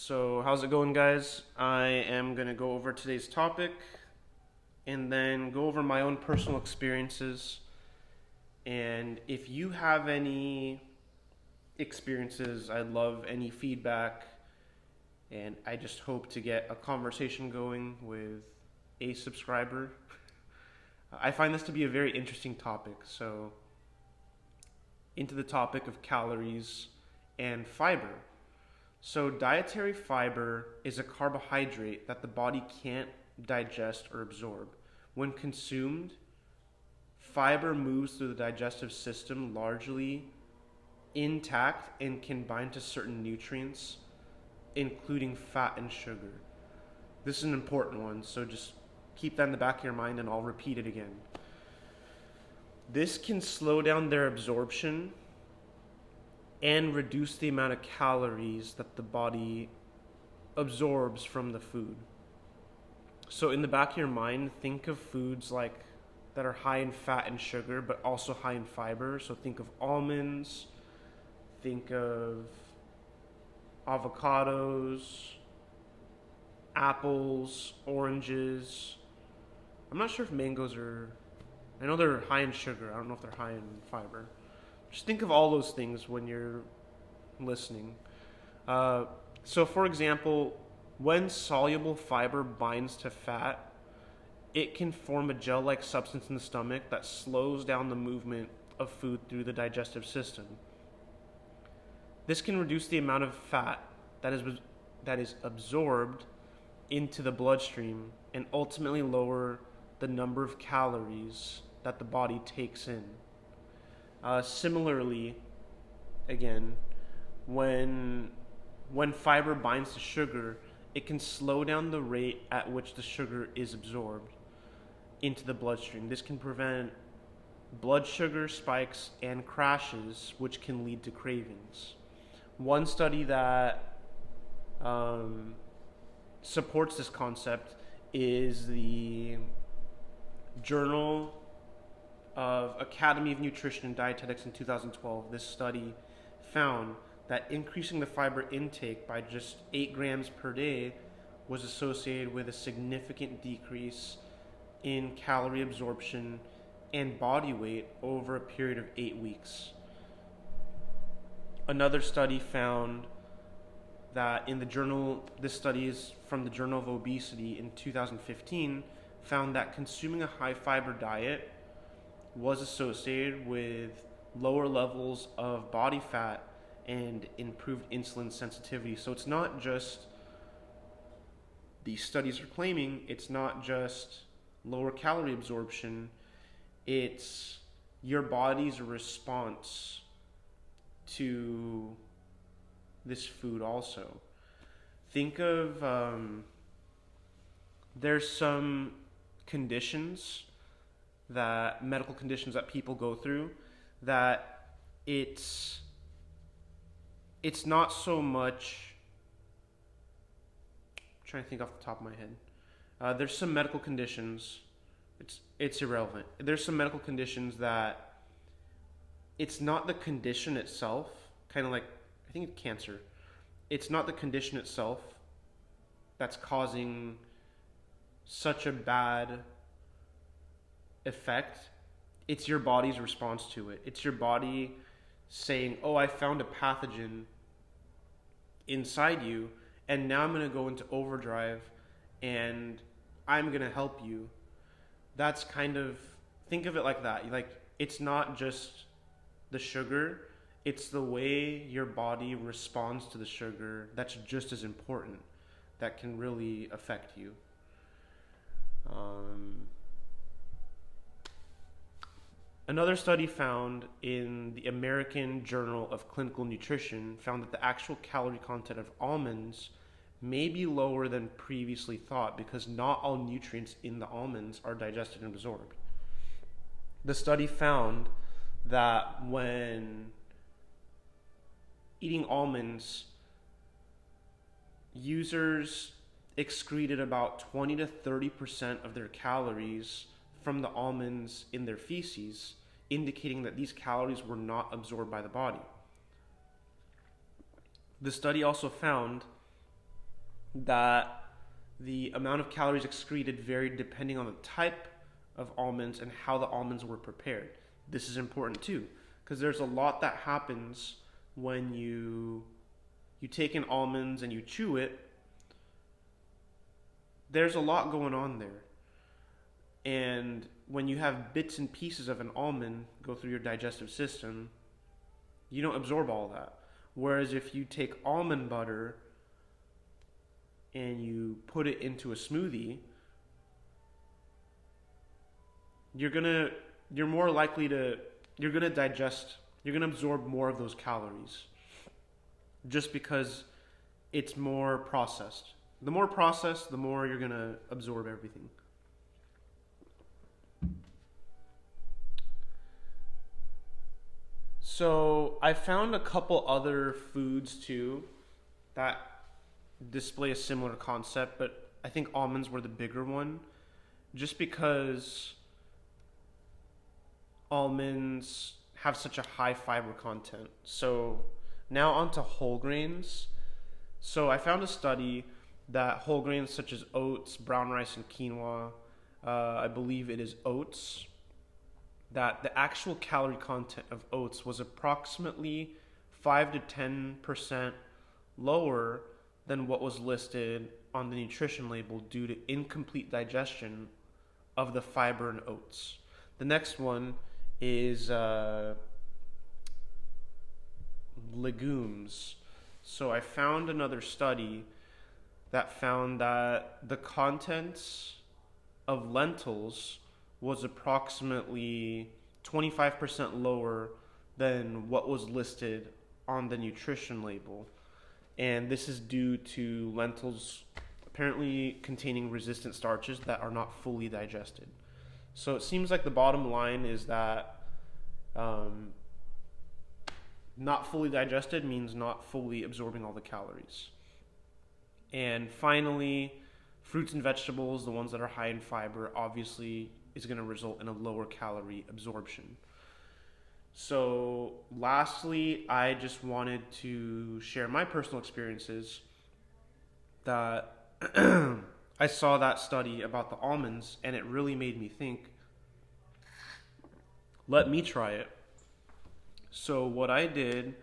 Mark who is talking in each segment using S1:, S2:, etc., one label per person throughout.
S1: So, how's it going, guys? I am going to go over today's topic and then go over my own personal experiences. And if you have any experiences, I'd love any feedback. And I just hope to get a conversation going with a subscriber. I find this to be a very interesting topic. So, into the topic of calories and fiber. So, dietary fiber is a carbohydrate that the body can't digest or absorb. When consumed, fiber moves through the digestive system largely intact and can bind to certain nutrients, including fat and sugar. This is an important one, so just keep that in the back of your mind and I'll repeat it again. This can slow down their absorption and reduce the amount of calories that the body absorbs from the food. So in the back of your mind, think of foods like that are high in fat and sugar, but also high in fiber. So think of almonds, think of avocados, apples, oranges. I'm not sure if mangoes are, I know they're high in sugar. I don't know if they're high in fiber. Just think of all those things when you're listening. So, for example, when soluble fiber binds to fat, it can form a gel-like substance in the stomach that slows down the movement of food through the digestive system. This can reduce the amount of fat that is absorbed into the bloodstream and ultimately lower the number of calories that the body takes in. Similarly, again, when fiber binds to sugar, it can slow down the rate at which the sugar is absorbed into the bloodstream. This can prevent blood sugar spikes and crashes, which can lead to cravings. One study that supports this concept is the Journal of Academy of Nutrition and Dietetics in 2012. This study found that increasing the fiber intake by just 8 grams per day was associated with a significant decrease in calorie absorption and body weight over a period of 8 weeks. Another study found that this study is from the Journal of Obesity in 2015, found that consuming a high fiber diet was associated with lower levels of body fat and improved insulin sensitivity. So it's not just, these studies are claiming, it's not just lower calorie absorption, it's your body's response to this food also. Think of, there's some medical conditions that people go through that it's not so much, I'm trying to think off the top of my head. There's some medical conditions, it's irrelevant. There's some medical conditions that it's not the condition itself, kind of like, I think it's cancer. It's not the condition itself that's causing such a bad effect. It's your body's response to it. It's your body saying, oh, I found a pathogen inside you, and now I'm going to go into overdrive, and I'm going to help you. That's kind of, think of it like that. Like, it's not just the sugar, it's the way your body responds to the sugar that's just as important, that can really affect you. Another study found in the American Journal of Clinical Nutrition found that the actual calorie content of almonds may be lower than previously thought because not all nutrients in the almonds are digested and absorbed. The study found that when eating almonds, users excreted about 20 to 30% of their calories from the almonds in their feces, indicating that these calories were not absorbed by the body. The study also found that the amount of calories excreted varied depending on the type of almonds and how the almonds were prepared. This is important too, because there's a lot that happens when you take in almonds and you chew it. There's a lot going on there. And when you have bits and pieces of an almond go through your digestive system, you don't absorb all that. Whereas if you take almond butter and you put it into a smoothie, you're gonna absorb more of those calories, just because it's more processed. The more processed, the more you're gonna absorb everything. So I found a couple other foods too that display a similar concept, but I think almonds were the bigger one, just because almonds have such a high fiber content. So now onto whole grains. So I found a study that whole grains such as oats, brown rice, and quinoa, I believe it is oats, that the actual calorie content of oats was approximately 5 to 10% lower than what was listed on the nutrition label due to incomplete digestion of the fiber in oats. The next one is legumes. So I found another study that found that the contents of lentils was approximately 25% lower than what was listed on the nutrition label. And this is due to lentils apparently containing resistant starches that are not fully digested. So it seems like the bottom line is that not fully digested means not fully absorbing all the calories. And finally, fruits and vegetables, the ones that are high in fiber, obviously is going to result in a lower calorie absorption. So lastly, I just wanted to share my personal experiences that I saw that study about the almonds and it really made me think, let me try it. So what I did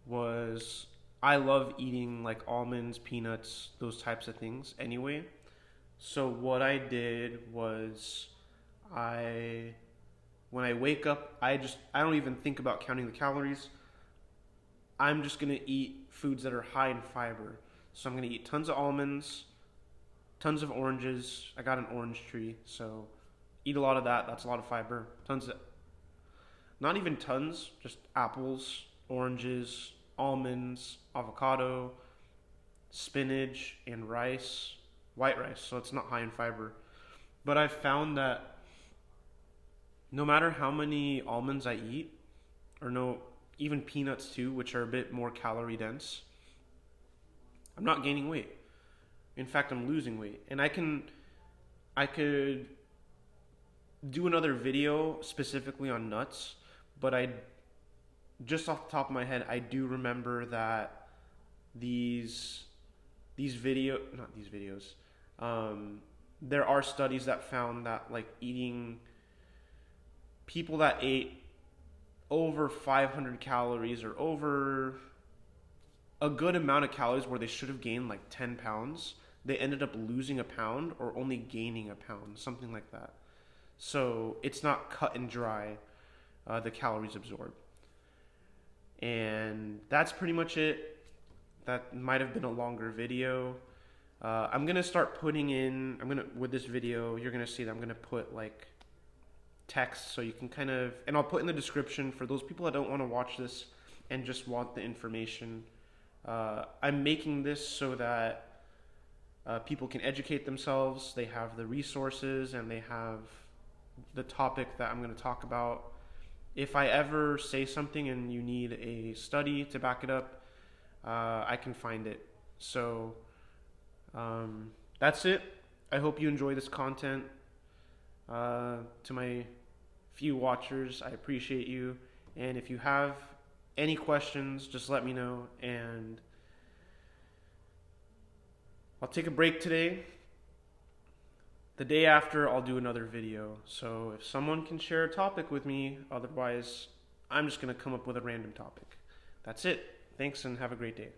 S1: was, I love eating like almonds, peanuts, those types of things anyway. So what I did was, when I wake up, I don't even think about counting the calories. I'm just gonna eat foods that are high in fiber. So I'm gonna eat tons of almonds, tons of oranges. I got an orange tree, so eat a lot of that. That's a lot of fiber. Not even tons, just apples, oranges, almonds, avocado, spinach, and rice, white rice, so it's not high in fiber. But I've found that no matter how many almonds I eat, even peanuts too, which are a bit more calorie dense, I'm not gaining weight. In fact, I'm losing weight. And I could do another video specifically on nuts, but just off the top of my head, I do remember that there are studies that found that like eating people that ate over 500 calories or over a good amount of calories where they should have gained like 10 pounds, they ended up losing a pound or only gaining a pound, something like that. So it's not cut and dry, the calories absorbed. And that's pretty much it. That might have been a longer video. I'm going to start with this video, you're going to see that I'm going to put like text so you can and I'll put in the description for those people that don't want to watch this and just want the information. I'm making this so that people can educate themselves, they have the resources, and they have the topic that I'm going to talk about. If I ever say something and you need a study to back it up, I can find it. So that's it. I hope you enjoy this content. To my few watchers, I appreciate you. And if you have any questions, just let me know. And I'll take a break today. The day after, I'll do another video. So if someone can share a topic with me, otherwise, I'm just going to come up with a random topic. That's it. Thanks and have a great day.